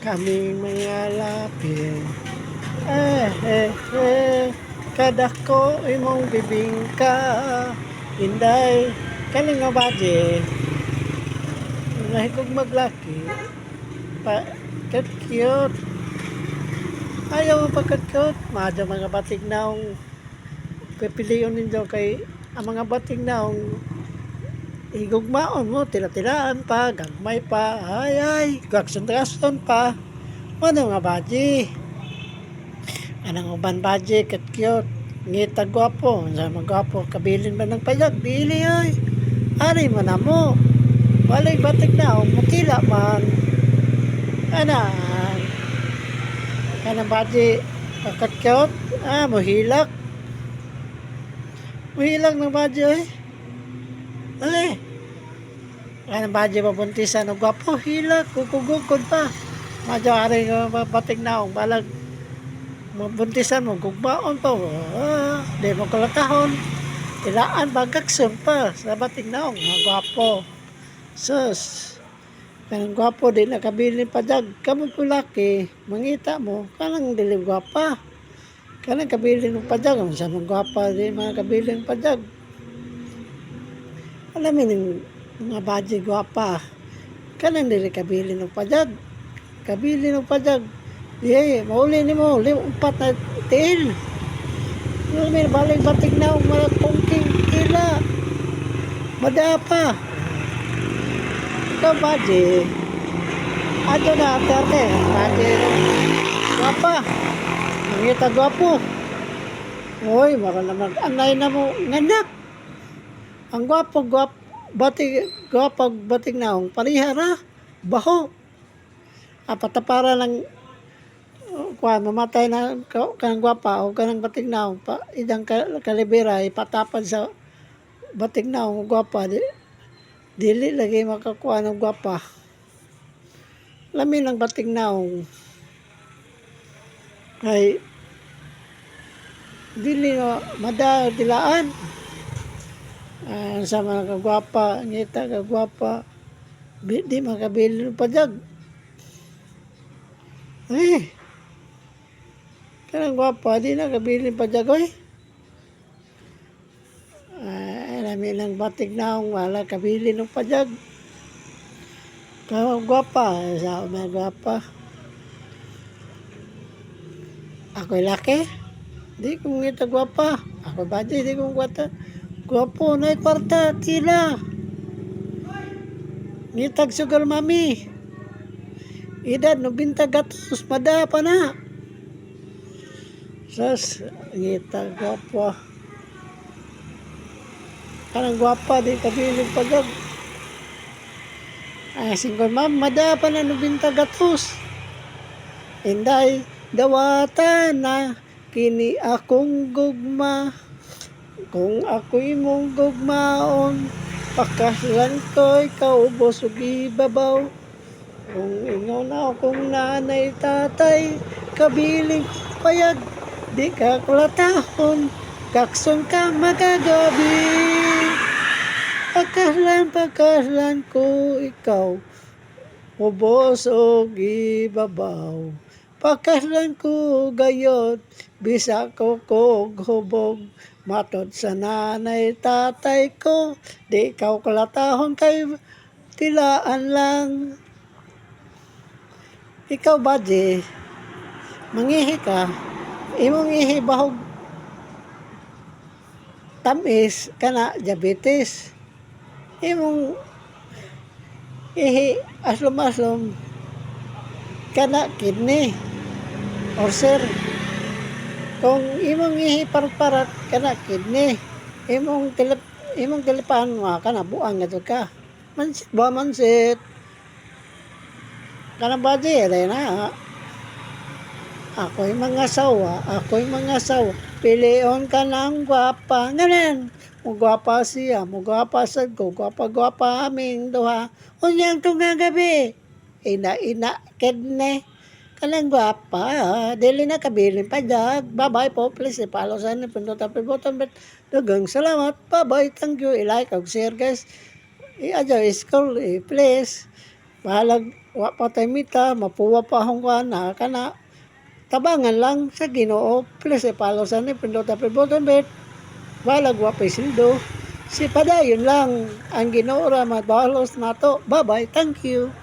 Kaming mga lapin. Eh, eh, eh. Kada ko imong bibingka. Inday. Kaling nga baje. Lahi kong maglaki. Cute. Ayaw mo pagkat-cute. Madya mga batig naong pipiliyon ninyo kay ang mga batig naong igugmaon mo, tila-tilaan pa, gagmay pa, ay, gagsundrason pa. Ano nga baji? Anang uban baji, cute. Ngita gwapo, sa mga gwapo, kabilin ba ng payag? Bili ay. Ari mo na mo. Walay batik na, mutila man. Anang. Anang baji, cute. Mohilak. Mohilak ng baji ay. Ay. Anang baji mabuntisan ng gwapo, hilak, kukugukod pa. Madyo ari nga batik na, balag. Mabuntisan mo, gugbaon pa. Di mo kalatahon. Ilaan bagakson pa sa bating naong mga gwapo. Sus. Kanang gwapo di nakabilin pa jag. Kamang kulaki, mangita mo, kanang dilim gwapa. Kanang kabilin mo pa jag. Sa mga gwapa di mga kabilin pa jag. Alam mo yung mga baji gwapa. Kanang dili kabilin mo pa jag. Kabilin mo pa jag. Yay, mauli ni mo, umpat na tail. May baling batik na mga pungking tila. Madapa. Ikaw baji. Ato na ate. Baji. Gwapa. Mangita gwapo. Uy, baka na mag-anay na mo. Nganak. Ang gwapo, batik na parihara. Baho. Patapara ng mamatay na kanang gwapa o kanang batik na pa idang kalibera ipatapan sa batik na gwapa dili lagi makakuha ng gwapa lamin ng batik na ay dili madilaan sa mga kagwapa ngita kagwapa di makabili pa jag kanang gwapa, di na kabilin pa jagoy. Alam ng batik na wala kabilin ng pajag. Kanang gwapa, sa mga gwapa. Ako'y laki. Di kong ngita gwapa. Ako baji, di kong gwata. Gwapo, na kwarta, tila. Ngitag sugar mami. Edad, no bintag gatos, madapa na. Sas, ngita, gwapa. Kanang gwapa, di kabiling pagag. Singkol ma'am, madapa na nubinta gatos. Inday, dawata na, kini akong gugma. Kung ako'y mong gugmaon, pakaslan ko'y kaubos ug ibabaw. Kung ingaw na akong nanay tatay, kabiling payag. Di ka kulatahon, kakson ka magagabi. Pakaslan ko ikaw, ubos o ibabaw. Pakaslan ko gayot, bisa ko kog hubog. Matod sa nanay tatay ko, di ka kulatahon kay tilaan lang. Ikaw baji, mangihi ka. Imong ihi bahog tamis kana diabetes. Imong ihi aslom-aslom kana kidney ulcer. Kung imong ihi parat-parat kana kidney. Imong tilipan mo kana buang gato ka. Mansit ba mansit. Kana baji dai na. Ako'y mga sawa, pilion ka ng gwapa. Nganan, gwapa siya, gwapa sad ko, gwapa aming duha. Unyang tunga gabi, ina, kedne. Kanang gwapa, dili na kabilin pa jag. Bye-bye po, please, follow sa ni pindot ang button. Dugang salamat, bye-bye, thank you, i-like, share guys. I-adyo, scroll, please. Balag wa pa tay mita, mapuwa pa akong kana, kana, tabangan lang sa Ginoo. Please follow sa ni pindot apil button bet. Balag wa pa sildo. Si padayon lang ang Ginoo ra mabalos nato. Bye-bye. Thank you.